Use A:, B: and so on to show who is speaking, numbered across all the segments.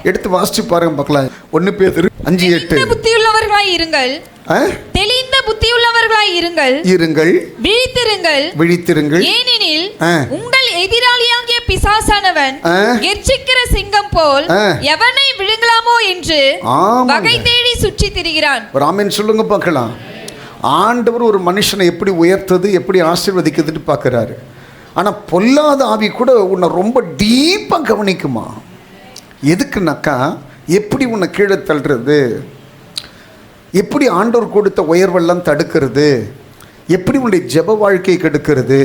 A: எடுத்து வாசிச்சு பாருங்க பார்க்கலாம். 1 பேதுரு 5:8.
B: புத்தியுள்ளவர்களாய் இருங்கள், தெளிந்த புத்தியுள்ளவர்களாய் இருங்கள், விழித்திருங்கள். ஏனெனில் உங்கள் எதிராளியாகிய பிசாசானவன் கெர்ச்சிக்கிற சிங்கம் போல் எவனை விழுங்கலாமோ என்று வகை தேடி சுற்றி திரிகிறான்.
A: ஆமென் சொல்லுங்க பார்க்கலாம். ஆண்டவர் ஒரு மனுஷனை எப்படி உயர்த்தது, எப்படி ஆசீர்வதிக்குதுன்னு பார்க்குறாரு. ஆனால் பொல்லாத ஆவி கூட உன்னை ரொம்ப டீப்பாக கவனிக்குமா. எதுக்குனாக்கா, எப்படி உன்னை கீழே தள்ளுறது, எப்படி ஆண்டவர் கொடுத்த உயர்வெல்லாம் தடுக்கிறது, எப்படி உன்னுடைய ஜெப வாழ்க்கையை கெடுக்கிறது,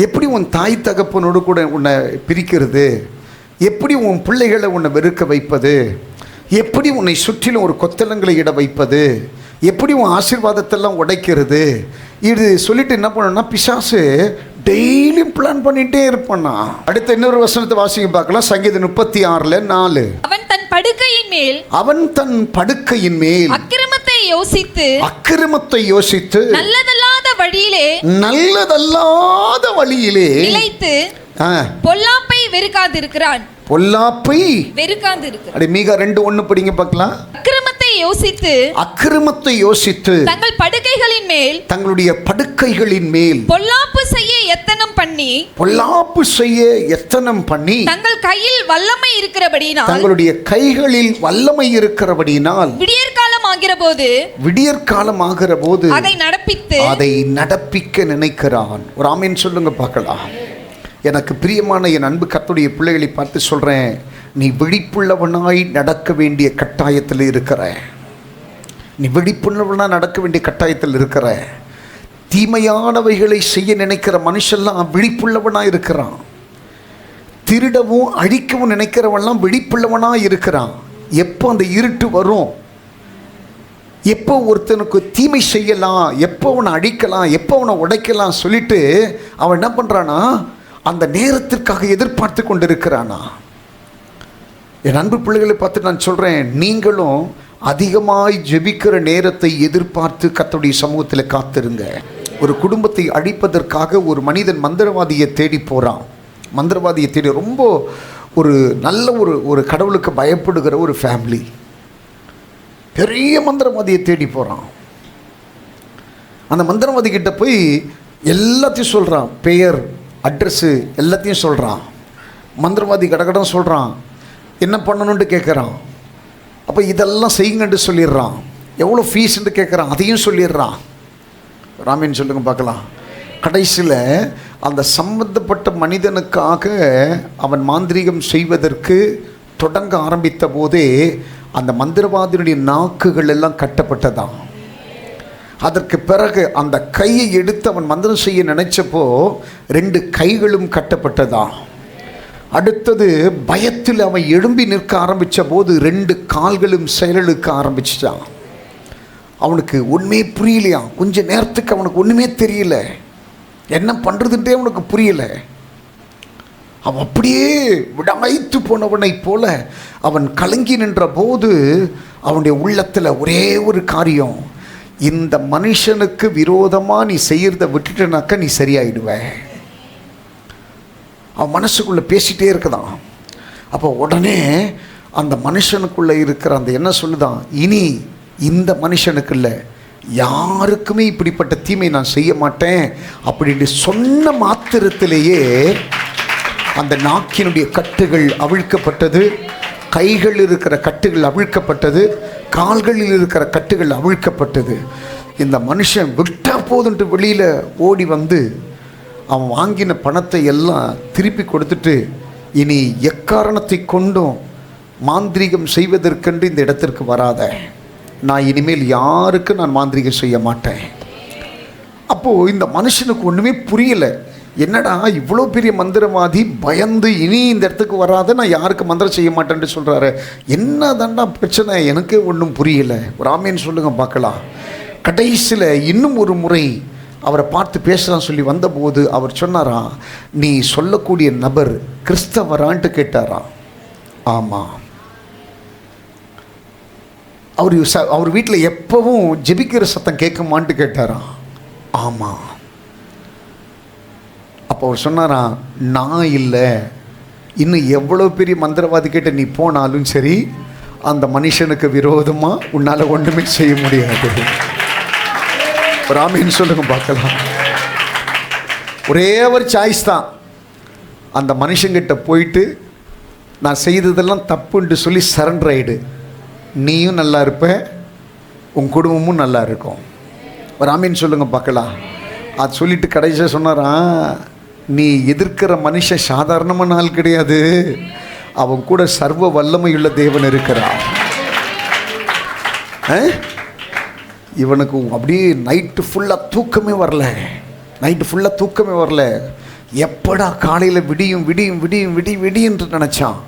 A: எப்படி உன் தாய் தகப்பனோடு கூட உன்னை பிரிக்கிறது, எப்படி உன் பிள்ளைகளை உன்னை வெறுக்க வைப்பது, எப்படி உன்னை சுற்றிலும் ஒரு கொத்தளங்களை இட வைப்பது, எப்படி உன் ஆசீர்வாதத்தெல்லாம் உடைக்கிறது. இது சொல்லிட்டு என்ன பண்ணணும்னா, பிசாசு டெய்லியும் பிளான் பண்ணிகிட்டே இருப்பானா. அடுத்த இன்னொரு வசனத்தை வாசிக்க பார்க்கலாம். சங்கீதம் 36:4.
B: அவன் தன் படுக்கையின் மேல்
A: அக்கிரமத்தை யோசித்து
B: நல்லதல்லாத
A: வழியிலே
B: நிலைத்து பொல்லாப்பை வெறுக்காதிருக்கிறான்.
A: மீகா 2:1 படிங்க பார்க்கலாம்.
B: அக்கிரமத்தை யோசித்து தங்களுடைய படுக்கைகளின் மேல் பொல்லாப்பு செய்ய எத்தனம் பண்ணி தங்களுடைய கையில் வல்லமை இருக்கிறபடியினால் விடியற்காலம் ஆகிற போது அதை நடப்பிக்க நினைக்கிறான். ஒரு ஆமென் சொல்லுங்க பார்க்கலாம். எனக்கு பிரியமான என் அன்பு கர்த்தருடைய பிள்ளைகளை பார்த்து சொல்கிறேன், நீ விழிப்புள்ளவனாய் நடக்க வேண்டிய கட்டாயத்தில் இருக்கிற. நீ விழிப்புள்ளவனாக நடக்க வேண்டிய கட்டாயத்தில் இருக்கிற. தீமையானவைகளை செய்ய நினைக்கிற மனுஷெல்லாம் விழிப்புள்ளவனாக இருக்கிறான். திருடவும் அழிக்கவும் நினைக்கிறவன்லாம் விழிப்புள்ளவனாக இருக்கிறான். எப்போ அந்த இருட்டு வரும், எப்போ ஒருத்தனுக்கு தீமை செய்யலாம், எப்போ அவனை அழிக்கலாம், எப்போ அவனை உடைக்கலாம் சொல்லிட்டு அவன் என்ன பண்ணுறானா, அந்த நேரத்திற்காக எதிர்பார்த்து கொண்டிருக்கிறானா. என் அன்பு பிள்ளைகளை பார்த்து நான் சொல்கிறேன், நீங்களும் அதிகமாய் ஜெபிக்கிற நேரத்தை எதிர்பார்த்து கர்த்தருடைய சமூகத்தில் காத்திருங்க. ஒரு குடும்பத்தை அழிப்பதற்காக ஒரு மனிதன் மந்திரவாதியை தேடி போகிறான். மந்திரவாதியை தேடி ரொம்ப ஒரு நல்ல ஒரு கடவுளுக்கு பயப்படுகிற ஒரு ஃபேமிலி பெரிய மந்திரவாதியை தேடி போகிறான். அந்த மந்திரவாதி கிட்ட போய் எல்லாத்தையும் சொல்கிறான், பெயர் அட்ரஸ்ஸு எல்லாத்தையும் சொல்கிறான். மந்திரவாதி கடகடம் சொல்கிறான், என்ன பண்ணணுன்ட்டு கேட்குறான். அப்போ இதெல்லாம் செய்யுங்கன்ட்டு சொல்லிடுறான். எவ்வளோ ஃபீஸ்ன்ட்டு கேட்குறான், அதையும் சொல்லிடுறான். ராமேன் சொல்லுங்க பார்க்கலாம். கடைசியில் அந்த சம்பந்தப்பட்ட மனிதனுக்காக அவன் மாந்திரீகம் செய்வதற்கு தொடங்க ஆரம்பித்த போதே அந்த மந்திரவாதியுடைய நாக்குகள் எல்லாம் கட்டப்பட்டதான். அதற்கு பிறகு அந்த கையை எடுத்து அவன் மந்திரம் செய்ய நினைச்சப்போ 2 கைகளும் கட்டப்பட்டதா. அடுத்தது பயத்தில் அவன் எழும்பி நிற்க ஆரம்பித்த போது 2 கால்களும் செயலுக்க ஆரம்பிச்சிட்டான். அவனுக்கு ஒன்றுமே புரியலையா. கொஞ்ச நேரத்துக்கு அவனுக்கு ஒன்றுமே தெரியல, என்ன பண்ணுறதுன்றே அவனுக்கு புரியலை. அவன் அப்படியே விடாய்த்து போனவனை போல அவன் கலங்கி நின்ற போது அவனுடைய உள்ளத்தில் ஒரே ஒரு காரியம், இந்த மனுஷனுக்கு விரோதமாக நீ செய்கிறத விட்டுட்டனாக்கா நீ சரியாயிடுவ. அவன் மனசுக்குள்ளே பேசிகிட்டே இருக்குதான். அப்போ உடனே அந்த மனுஷனுக்குள்ளே இருக்கிற அந்த என்ன சொல்லுதான், இனி இந்த மனுஷனுக்கு இல்லை, யாருக்குமே இப்படிப்பட்ட தீமை நான் செய்ய மாட்டேன் அப்படின்னு சொன்ன மாத்திரத்திலேயே அந்த நாக்கினுடைய கட்டுகள் அவிழ்க்கப்பட்டது, கைகள் இருக்கிற கட்டுகள் அவிழ்க்கப்பட்டது, கால்களில் இருக்கிற கட்டுகள் அவிழ்க்கப்பட்டது. இந்த மனுஷன் விட்டா போதுன்ட்டு வெளியில் ஓடி வந்து அவன் வாங்கின பணத்தை எல்லாம் திருப்பி கொடுத்துட்டு, இனி எக்காரணத்தை கொண்டும் மாந்திரீகம் செய்வதற்கென்று இந்த இடத்திற்கு வராத, நான் இனிமேல் யாருக்கு நான் மாந்திரீகம் செய்ய மாட்டேன். அப்போது இந்த மனுஷனுக்கு ஒன்றுமே புரியலை. என்னடா இவ்வளோ பெரிய மந்திரவாதி பயந்து இனி இந்த இடத்துக்கு வராத, நான் யாருக்கு மந்திரம் செய்ய மாட்டேன்னு சொல்கிறாரு, என்ன தாண்டா பிரச்சனை, எனக்கு ஒன்றும் புரியலை. ஒரு ஆமேன்னு சொல்லுங்க பார்க்கலாம். கடைசியில் இன்னும் ஒரு முறை அவரை பார்த்து பேசலாம் சொல்லி வந்தபோது அவர் சொன்னாராம், நீ சொல்லக்கூடிய நபர் கிறிஸ்தவரான்ட்டு கேட்டாராம். ஆமாம். அவர் வீட்டில் எப்பவும் ஜெபிக்கிற சத்தம் கேட்குமான்ட்டு கேட்டாராம். ஆமாம். அப்போ அவர் சொன்னாராம், நான் இல்லை,
A: இன்னும் எவ்வளோ பெரிய மந்திரவாதி கிட்ட நீ போனாலும் சரி, அந்த மனுஷனுக்கு விரோதமாக உன்னால் ஒன்றுமே செய்ய முடியாது. ராமின்னு சொல்லுங்க பார்க்கலாம். ஒரே ஒரு சாய்ஸ் தான். அந்த மனுஷங்கிட்ட போயிட்டு நான் செய்ததெல்லாம் தப்புன்ட்டு சொல்லி சரண்டர் ஆகிடு. நீயும் நல்லா இருப்ப, உன் குடும்பமும் நல்லா இருக்கும். ராமின்னு சொல்லுங்க பார்க்கலாம். அது சொல்லிட்டு கடைசியாக சொன்னாரான், நீ எதிர்க்கிற மனுஷன் சாதாரணமான ஆள் கிடையாது, அவன் கூட சர்வ வல்லமையுள்ள தேவன் இருக்கிறான். இவனுக்கு அப்படியே நைட்டு ஃபுல்லாக தூக்கமே வரல. எப்படா காலையில் விடியும் விடியும் விடியும் விடி விடின்னு நினச்சான்.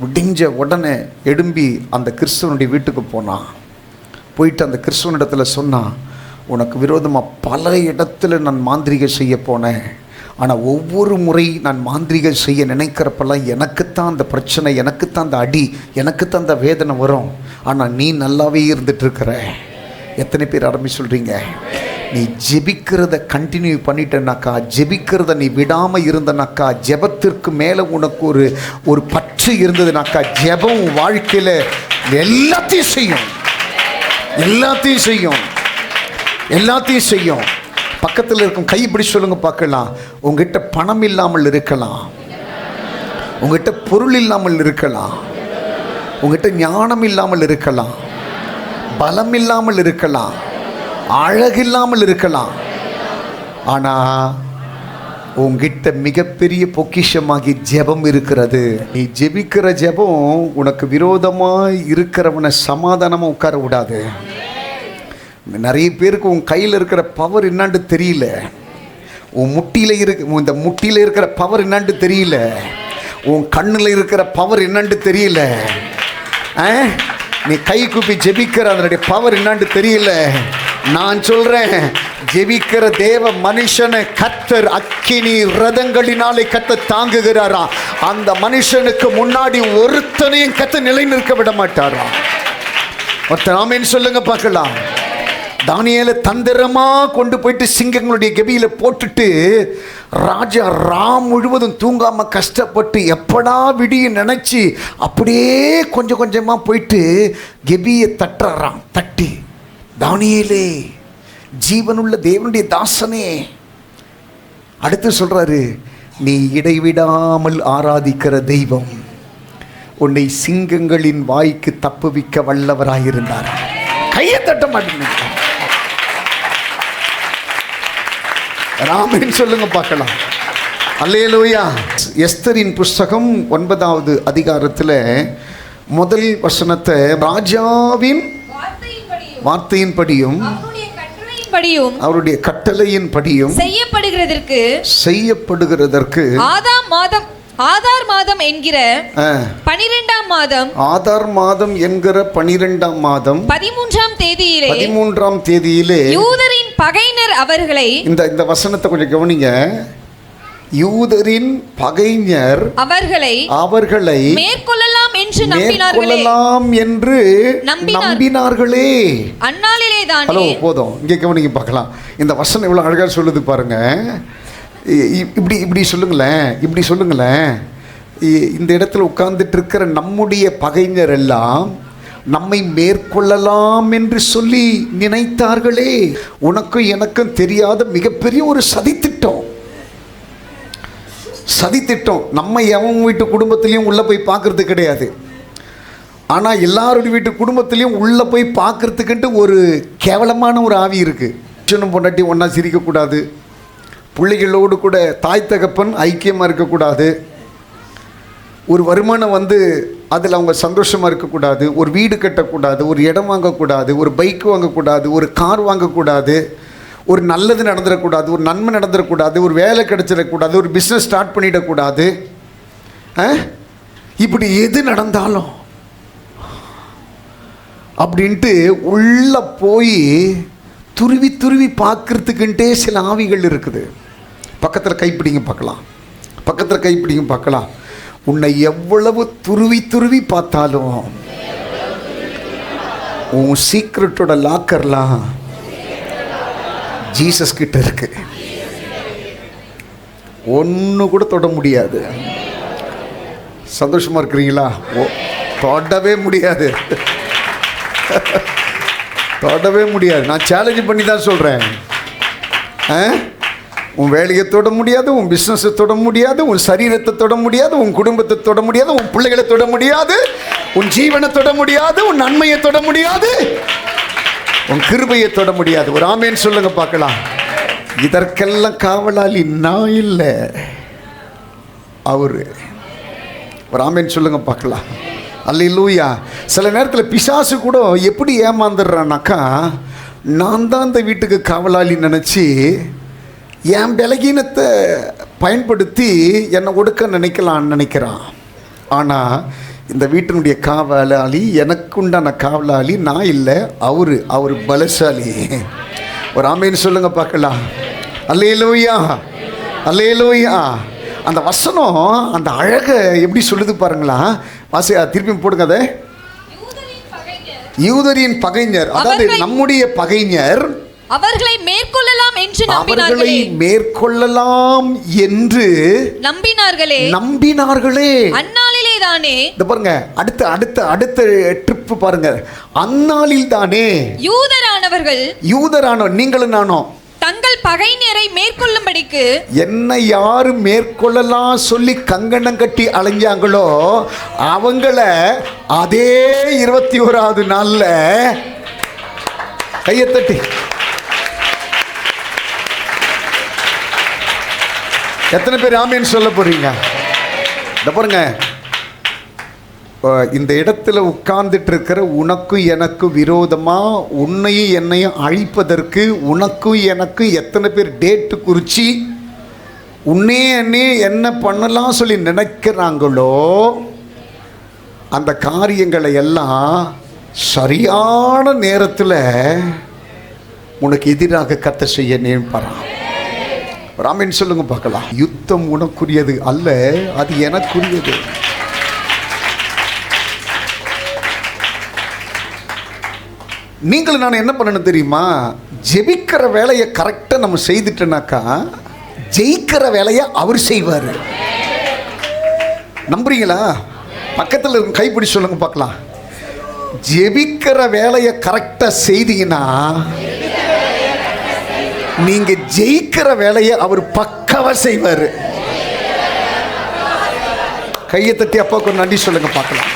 A: விடிஞ்ச உடனே எழும்பி அந்த கிறிஸ்துவனுடைய வீட்டுக்கு போனான். போயிட்டு அந்த கிறிஸ்துவனிடத்தில் சொன்னான், உனக்கு விரோதமாக பல இடத்துல நான் மாந்திரிகம் செய்ய போனேன். ஆனால் ஒவ்வொரு முறை நான் மாந்திரிகம் செய்ய நினைக்கிறப்பெல்லாம் எனக்குத்தான் அந்த பிரச்சனை, எனக்குத்தான் அந்த அடி, எனக்குத்தான் அந்த வேதனை வரும். ஆனால் நீ நல்லாவே இருந்துகிட்ருக்கிற. எத்தனை பேர் ஆரம்பி சொல்கிறீங்க? நீ ஜெபிக்கிறத கண்டினியூ பண்ணிட்டேனாக்கா, ஜெபிக்கிறத நீ விடாமல் இருந்தனாக்கா, ஜெபத்திற்கு மேலே உனக்கு ஒரு பற்று இருந்ததுனாக்கா, ஜெபம் வாழ்க்கையில் எல்லாத்தையும் செய்யும். பக்கத்தில் இருக்கும் கை பிடி சொல்லுங்க பார்க்கலாம். உங்ககிட்ட பணம் இல்லாமல் இருக்கலாம், உங்ககிட்ட பொருள் இல்லாமல் இருக்கலாம், உங்ககிட்ட ஞானம் இல்லாமல் இருக்கலாம், பலம் இல்லாமல் இருக்கலாம், அழகில்லாமல் இருக்கலாம். ஆனால் உங்ககிட்ட மிகப்பெரிய பொக்கிஷமாகி ஜெபம் இருக்கிறது. நீ ஜெபிக்கிற ஜெபம் உனக்கு விரோதமாக இருக்கிறவனை சமாதானமாக உட்கார விடாது. நிறைய பேருக்கு உன் கையில் இருக்கிற பவர் என்னான்னு தெரியல, உன் இந்த முட்டியில் இருக்கிற பவர் என்னான்னு தெரியல, உன் கண்ணில் இருக்கிற பவர் என்னான்னு தெரியல. நீ கை கூப்பி ஜெபிக்கிற அதனுடைய பவர் என்னான்னு தெரியல. நான் சொல்றேன், ஜெபிக்கிற தேவ மனுஷனை கர்த்தர் அக்கினி ரதங்களினாலே கர்த்தர் தாங்குகிறாரா. அந்த மனுஷனுக்கு முன்னாடி ஒருத்தனையும் கர்த்தர் நிலை நிற்க விட மாட்டாரா. ஒருத்தர் ஆமென் சொல்லுங்க பார்க்கலாம். தானியேலை தந்திரமா கொண்டு போயிட்டு சிங்கங்களுடைய கெபியில போட்டுட்டு ராஜா ராம் முழுவதும் தூங்காம கஷ்டப்பட்டு எப்படா விடிய நினைச்சு அப்படியே கொஞ்சம் கொஞ்சமா போயிட்டு கெபியை தட்டுறான். தட்டி, தானியேலே, ஜீவனுள்ள தேவனுடைய தாசனே, அடுத்து சொல்றாரு, நீ இடைவிடாமல் ஆராதிக்கிற தெய்வம் உன்னை சிங்கங்களின் வாய்க்கு தப்புவிக்க வல்லவராயிருந்தார். கையை தட்ட மாட்டேங்க. ராமன் சொல்லுங்க பார்க்கலாம். அல்லேலூயா. எஸ்தரின் புஸ்தகம் 9வது அதிகாரத்தில் முதல் வசனத்தை ராஜாவின் வார்த்தையின்படியும் அவருடைய கட்டளையின்படியும் செய்யப்படுகிறதற்கு
C: ஆதார் மாதம் என்கிற 12ஆம் மாதம்,
A: ஆதார் மாதம் என்கிற 12ஆம் மாதம்
C: 13ஆம்
A: தேதியிலே
C: யூதரின் பகைஞர் அவர்களை,
A: இந்த வசனத்தை கொஞ்சம் கவனிங்க. யூதரின் பகைஞர் அவர்களை மேற்கொள்ளலாம் என்று நம்பினார்களே.
C: அந்நாளிலே தான்.
A: ஹலோ, போதும், இங்கே கவனிங்க பார்க்கலாம். இந்த வசனம் இவ்வளவு அழகா சொல்லுது பாருங்க. இப்படி சொல்லுங்களேன். இந்த இடத்துல உட்கார்ந்துட்டு இருக்கிற நம்முடைய பகைஞர் எல்லாம் நம்மை மேற்கொள்ளலாம் என்று சொல்லி நினைத்தார்களே. உனக்கும் எனக்கும் தெரியாத மிகப்பெரிய ஒரு சதித்திட்டம். நம்ம எவன் வீட்டு குடும்பத்திலையும் உள்ளே போய் பார்க்கறது கிடையாது. ஆனால் எல்லாருடைய வீட்டு குடும்பத்திலையும் உள்ளே போய் பார்க்கறதுக்குன்ட்டு ஒரு கேவலமான ஒரு ஆவி இருக்குது. சின்ன பொண்டாட்டி ஒன்றா சிரிக்கக்கூடாது, பிள்ளைகளோடு கூட தாய் தகப்பன் ஐக்கியமாக இருக்கக்கூடாது, ஒரு வருமானம் அதில் அவங்க சந்தோஷமாக இருக்கக்கூடாது, ஒரு வீடு கட்டக்கூடாது, ஒரு இடம் வாங்கக்கூடாது, ஒரு பைக் வாங்கக்கூடாது, ஒரு கார் வாங்கக்கூடாது, ஒரு நல்லது நடந்துடக்கூடாது, ஒரு நன்மை நடந்துடக்கூடாது, ஒரு வேலை கிடைச்சிடக்கூடாது, ஒரு பிஸ்னஸ் ஸ்டார்ட் பண்ணிடக்கூடாது. இப்படி எது நடந்தாலும் அப்படின்ட்டு உள்ளே போய் துருவி துருவி பார்க்கறதுக்குன்ட்டே சில ஆவிகள் இருக்குது. பக்கத்தில் கைப்பிடிங்க பார்க்கலாம். உன்னை எவ்வளவு துருவி துருவி பார்த்தாலும் உன் சீக்ரெட்டோட லாக்கர்லாம் ஜீசஸ் கிட்ட இருக்கு. ஒன்று கூட தொட முடியாது. சந்தோஷமாக இருக்கிறீங்களா? தொடவே முடியாது. தொடவே முடியாது. நான் சேலஞ்ச் பண்ணி தான் சொல்கிறேன். உன் வேலையை தொட முடியாது, உன் பிஸ்னஸை தொட முடியாது, உன் சரீரத்தை தொட முடியாது, உன் குடும்பத்தை தொட முடியாது, உன் பிள்ளைகளை தொட முடியாது, உன் ஜீவனை தொட முடியாது, உன் நன்மையை தொட முடியாது, உன் கிருபையை தொட முடியாது. ஒரு ஆமேன் சொல்லுங்க பார்க்கலாம். இதற்கெல்லாம் காவலாளி நான் இல்லை, அவரு. ஒரு ஆமேன் சொல்லுங்க பார்க்கலாம். அல்லேலூயா. சில நேரத்தில் பிசாசு கூட எப்படி ஏமாந்துடுறான்னாக்கா, நான் தான் இந்த வீட்டுக்கு காவலாளி நினச்சி என் பலகீனத்தை பயன்படுத்தி என்னை ஒடுக்க நினைக்கிறான். ஆனால் இந்த வீட்டினுடைய காவலாளி, எனக்குண்டான காவலாளி நான் இல்லை, அவர் பலசாலி. ஒரு ஆமேன்னு சொல்லுங்க பார்க்கலாம். அல்லேலூயா, அல்லேலூயா. அந்த வசனம் அந்த அழகை எப்படி சொல்லுது பாருங்களா. திருப்பி போடுங்க. அதை யூதரின் பகைஞர், அதாவது நம்முடைய பகைஞர்,
C: அவர்களை மேற்கொள்ளலாம் என்று
A: நம்பினார்களே.
C: அந்நாளிலே தானே,
A: இந்த பாருங்க, அடுத்த ட்ரிப் பாருங்க. அந்நாளில் தானே யூதரானோ நீங்களும் நானோ
C: தங்கள் பகைஞரை மேற்கொள்ளும்படிக்கு,
A: என்ன யாரு மேற்கொள்ளலாம் சொல்லி கங்கணம் கட்டி அலைஞ்சாங்களோ அவங்கள அதே 21வது நாள்ல கையை தட்டி, எத்தனை பேர் ஆமேன்னு சொல்ல போறீங்க? இந்த பாருங்க, இந்த இடத்துல உட்கார்ந்துட்டு இருக்கிற உனக்கும் எனக்கு விரோதமா உன்னையும் என்னையும் அழிப்பதற்கு உனக்கும் எனக்கு எத்தனை பேர் டேட்டு குறிச்சி உன்னே என்ன பண்ணலாம் சொல்லி நினைக்கிறாங்களோ அந்த காரியங்களை எல்லாம் சரியான நேரத்தில் உனக்கு எதிராக கத்த செய்ய நினைப்பாராம். ராமன் சொல்லுங்க பார்க்கலாம். யுத்தம் உனக்குரியது அல்ல, அது எனக்குரியது. நீங்களும் நான் என்ன பண்ணணும் தெரியுமா? ஜெபிக்கிற வேலையை கரெக்டாக நம்ம செய்துட்டோனாக்கா ஜெயிக்கிற வேலையை அவர் செய்வார். நம்புறீங்களா? பக்கத்தில் இருக்க கைப்பிடி சொல்லுங்க பார்க்கலாம். ஜெபிக்கிற வேலையை கரெக்டாக செய்தீங்கன்னா நீங்க ஜெயிக்கிற வேலையை அவர் பக்காவா செய்வார். கையை தட்டி அப்பாவுக்கு ஒரு நன்றி சொல்லுங்க பார்க்கலாம்.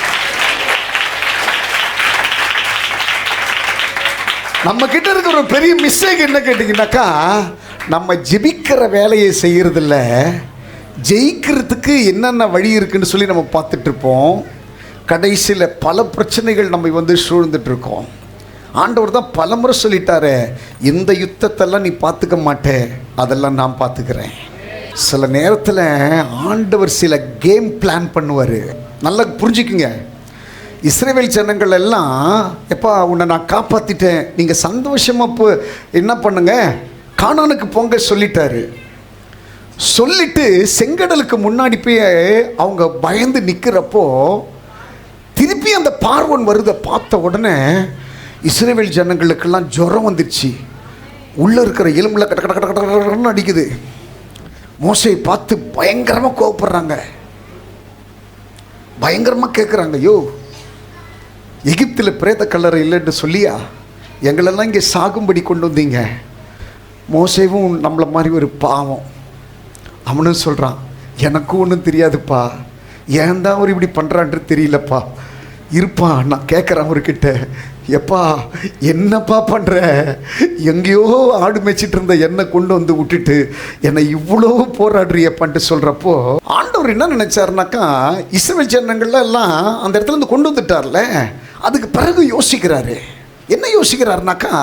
A: நம்ம கிட்ட இருக்கிற ஒரு பெரிய மிஸ்டேக் என்ன கேட்டீங்கன்னாக்கா, நம்ம ஜெபிக்கிற வேலையை செய்யறதில்ல, ஜெயிக்கிறதுக்கு என்னென்ன வழி இருக்குன்னு சொல்லி நம்ம பார்த்துட்டு இருப்போம். கடைசியில் பல பிரச்சனைகள் நம்ம சூழ்ந்துட்டு இருக்கோம். ஆண்டவர் தான் பல முறை சொல்லிட்டாரு, இந்த யுத்தத்தெல்லாம் நீ பார்த்துக்க மாட்டே, அதெல்லாம் நான் பார்த்துக்கிறேன். சில நேரத்தில் ஆண்டவர் சில கேம் பிளான் பண்ணுவார். நல்லா புரிஞ்சுக்குங்க. இஸ்ரவேல் ஜனங்கள் எல்லாம், எப்பா உன்னை நான் காப்பாற்றிட்டேன், நீங்கள் சந்தோஷமாக என்ன பண்ணுங்க, கானானுக்கு போங்க சொல்லிட்டாரு. சொல்லிட்டு செங்கடலுக்கு முன்னாடி போய் அவங்க பயந்து நிற்கிறப்போ திருப்பி அந்த பார்வன் வருதை பார்த்த உடனே இஸ்ரவேல் ஜனங்களுக்கெல்லாம் ஜுரம் வந்துடுச்சு. உள்ளே இருக்கிற எலும்புல கட கட கட கடன்னு அடிக்குது. மோசையை பார்த்து பயங்கரமாக கோவப்படுறாங்க, பயங்கரமாக கேட்குறாங்க, யோ எகிப்தில் பிரேத கல்லறை இல்லைன்னு சொல்லியா எங்களெல்லாம் இங்கே சாகும்படி கொண்டு வந்தீங்க? மோசேவும் நம்மளை மாதிரி ஒரு பாவம். அவனும் சொல்கிறான், எனக்கும் ஒன்றும் தெரியாதுப்பா, ஏன் தான் அவர் இப்படி பண்ணுறான்ட்டு தெரியலப்பா. இருப்பான், நான் கேட்குறேன் அவர்கிட்ட, எப்பா என்னப்பா பண்ணுற? எங்கேயோ ஆடு மேய்ச்சிட்டு இருந்த என்னை கொண்டு வந்து விட்டுட்டு என்னை இவ்வளோ போராடுறியப்பான்ட்டு சொல்கிறப்போ ஆண்டவர் என்ன நினைச்சாருனாக்கா, இஸ்ரவேல் ஜனங்கள்ல எல்லாம் அந்த இடத்துல இருந்து கொண்டு வந்துட்டார்ல, அதுக்கு பிறகு யோசிக்கிறாரு. என்ன யோசிக்கிறாருனாக்கா,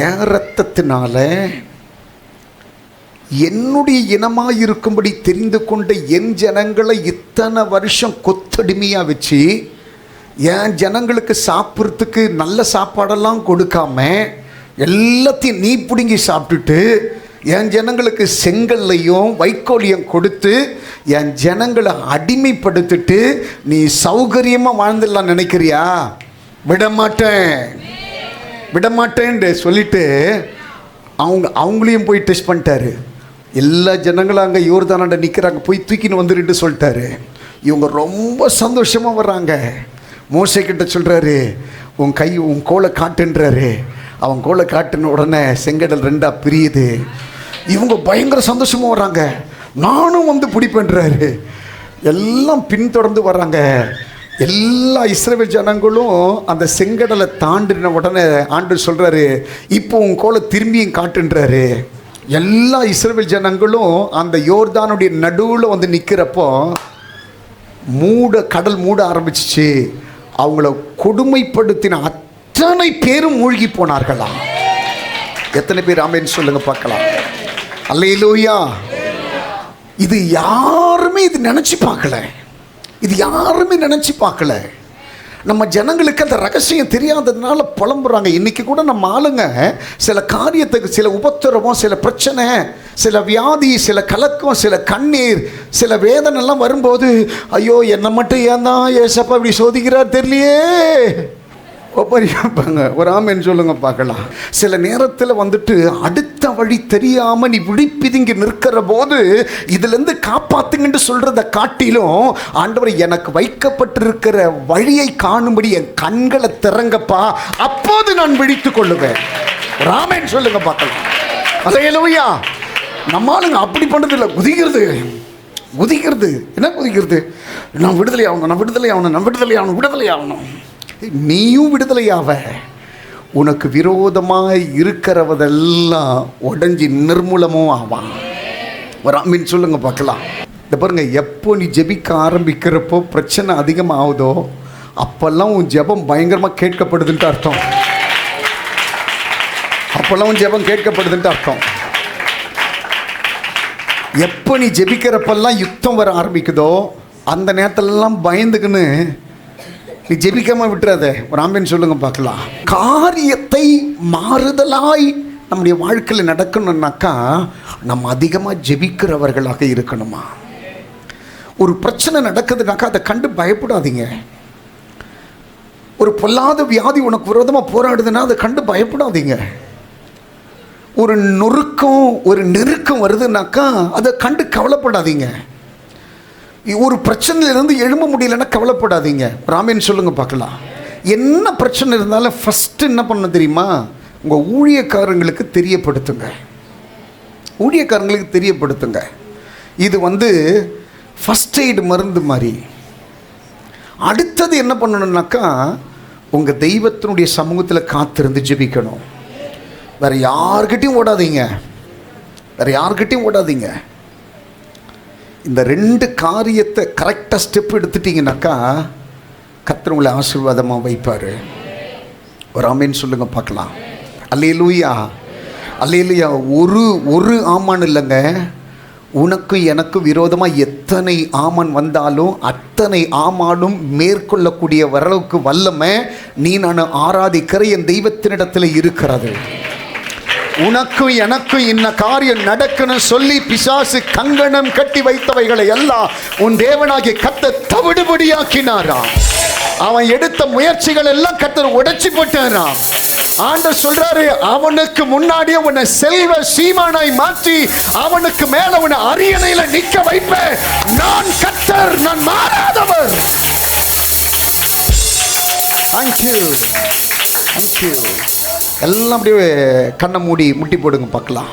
A: என் ரத்தத்தினால என்னுடைய இனமாக இருக்கும்படி தெரிந்து கொண்ட என் ஜனங்களை இத்தனை வருஷம் கொத்தடிமையாக வச்சு என் ஜனங்களுக்கு சாப்பிட்றதுக்கு நல்ல சாப்பாடெல்லாம் கொடுக்காம எல்லாத்தையும் நீ பிடுங்கி சாப்பிட்டுட்டு என் ஜனங்களுக்கு செங்கல்லையும் வைக்கோலையும் கொடுத்து என் ஜனங்களை அடிமைப்படுத்திட்டு நீ சௌகரியமாக வாழ்ந்துடலாம் நினைக்கிறியா? விடமாட்டேன்னு சொல்லிட்டு அவங்களையும் போய் டெஸ்ட் பண்ணிட்டாரு. எல்லா ஜனங்களும் அங்கே யோர்தானாண்ட நிற்கிறாங்க, போய் தூக்கின்னு வந்துருன்னு சொல்லிட்டாரு. இவங்க ரொம்ப சந்தோஷமாக வர்றாங்க. மோசே கிட்ட சொல்கிறாரு, உன் கோலை காட்டுன்றாரு. அவன் கோலை காட்டின உடனே செங்கடல் 2ஆ பிரியுது. இவங்க பயங்கர சந்தோஷமாக வர்றாங்க. நானும் வந்து பிடிப்பேன்றாரு. எல்லாம் பின்தொடர்ந்து வர்றாங்க. எல்லா இஸ்ரவேல் ஜனங்களும் அந்த செங்கடலை தாண்டின உடனே ஆண்டவர் சொல்கிறாரு, இப்போ உன் கோலை திரும்பியும் காட்டுன்றாரு. எல்லா இஸ்ரவேல் ஜனங்களும் அந்த யோர்தானுடைய நடுவில் வந்து நிற்கிறப்போ கடல் மூட ஆரம்பிச்சிச்சு. அவங்கள கொடுமைப்படுத்தின அத்தனை பேரும் மூழ்கி போனார்களாம். எத்தனை பேர் ஆமென் சொல்லுங்க பார்க்கலாம். அல்லேலூயா. இது யாருமே நினைச்சு பார்க்கல. இது யாருமே நினைச்சு பார்க்கல. நம்ம ஜனங்களுக்கு அந்த ரகசியம் தெரியாததுனால புலம்புறாங்க. இன்னைக்கு கூட நம்ம ஆளுங்க சில காரியத்துக்கு, சில உபத்திரவம், சில பிரச்சனை, சில வியாதி, சில கலக்கம், சில கண்ணீர், சில வேதனை எல்லாம் வரும்போது, ஐயோ என்னை மட்டும் ஏன் தான் ஏசப்பா இப்படி சோதிக்கிறார் தெரியலையே ஒப்பரிப்பாங்க. ஒரு ஆமென் சொல்லுங்க பார்க்கலாம். சில நேரத்தில் வந்துட்டு அடுத்த வழி தெரியாமல் நீ விழிப்பிதுங்கி நிற்கிற போது இதுலேருந்து காப்பாத்துங்கன்னு சொல்கிறத காட்டிலும், ஆண்டவர் எனக்கு வைக்கப்பட்டிருக்கிற வழியை காணும்படி என் கண்களை திறங்கப்பா, அப்போது நான் விழித்து கொள்ளுவேன். ஒரு ஆமென் சொல்லுங்க பார்க்கலாம். அல்லேலூயா. நம்மளுங்க அப்படி பண்ணதில்லை. குதிக்கிறது. என்ன குதிக்கிறது? நான் விடுதலை ஆகணும். நீயும் விடுதலையாவ. உனக்கு விரோதமாக இருக்கிறவதெல்லாம் உடஞ்சி நிர்மூலமும் ஆவான். ஒரு ஆமீன் சொல்லுங்க பார்க்கலாம். இந்த பாருங்க, எப்போ நீ ஜெபிக்க ஆரம்பிக்கிறப்போ பிரச்சனை அதிகமாகுதோ அப்பெல்லாம் உன் ஜெபம் பயங்கரமாக கேட்கப்படுதுன்ட்டு அர்த்தம். எப்போ நீ ஜெபிக்கிறப்பெல்லாம் யுத்தம் வர ஆரம்பிக்குதோ அந்த நேரத்திலலாம் பயந்துக்குன்னு நீ ஜெபிக்காம விட்டுறாத. ஒரு ஆமென் சொல்லுங்க பார்க்கலாம். காரியத்தை மாறுதலாய் நம்முடைய வாழ்க்கையில் நடக்கணும்னாக்கா நம்ம அதிகமாக ஜெபிக்கிறவர்களாக இருக்கணுமா. ஒரு பிரச்சனை நடக்குதுனாக்கா அதை கண்டு பயப்படாதீங்க. ஒரு பொல்லாத வியாதி உனக்கு விரோதமாக போராடுதுன்னா அதை கண்டு பயப்படாதீங்க. ஒரு நெருக்கம் வருதுனாக்கா அதை கண்டு கவலைப்படாதீங்க. ஒரு பிரச்சனையிலிருந்து எழும்ப முடியலன்னா கவலைப்படாதீங்க. ஆமென் சொல்லுங்க பார்க்கலாம். என்ன பிரச்சனை இருந்தாலும் ஃபஸ்ட்டு என்ன பண்ண தெரியுமா? உங்கள் ஊழியக்காரங்களுக்கு தெரியப்படுத்துங்க. இது ஃபஸ்ட் எய்டு மருந்து மாதிரி. அடுத்தது என்ன பண்ணணும்னாக்கா, உங்கள் தெய்வத்தினுடைய சமூகத்தில் காத்திருந்து ஜெபிக்கணும். வேறு யார்கிட்டையும் ஓடாதீங்க. இந்த 2 காரியத்தை கரெக்டாக ஸ்டெப் எடுத்துட்டிங்கனாக்கா கர்த்தர் உங்களை ஆசீர்வாதமாக வைப்பார். ஒரு ஆமென் சொல்லுங்க பார்க்கலாம். அல்லேலூயா. ஒரு ஆமான் இல்லைங்க, உனக்கு எனக்கு விரோதமாக எத்தனை ஆமான் வந்தாலும் அத்தனை ஆமானும் மேற்கொள்ளக்கூடிய வரவுக்கு வல்லமை நான் ஆராதிக்கிற என் தெய்வத்தினிடத்தில் இருக்கிறது. உனக்கும் எனக்கும் இன்ன காரியம் நடக்கணும் சொல்லி பிசாசு கங்கணம் கட்டி வைத்தவைகளை எல்லாம் உன் தேவனாகிய கர்த்தர் தவிடுபடியாக்கினாராம். அவன் எடுத்த முயற்சிகள் எல்லாம் கர்த்தர் உடைச்சு போட்டாராம். ஆண்டவர் சொல்றாரு, அவனுக்கு முன்னாடியே உன்னை செல்வ சீமானாய் மாற்றி அவனுக்கு மேல உன்னை அரியணையில நிக்க வைப்பேன். நான் கர்த்தர், நான் மாறாதவர். தேங்க்யூ. எல்லாம் அப்படியே கண்ணை மூடி முட்டி போடுங்க பார்க்கலாம்.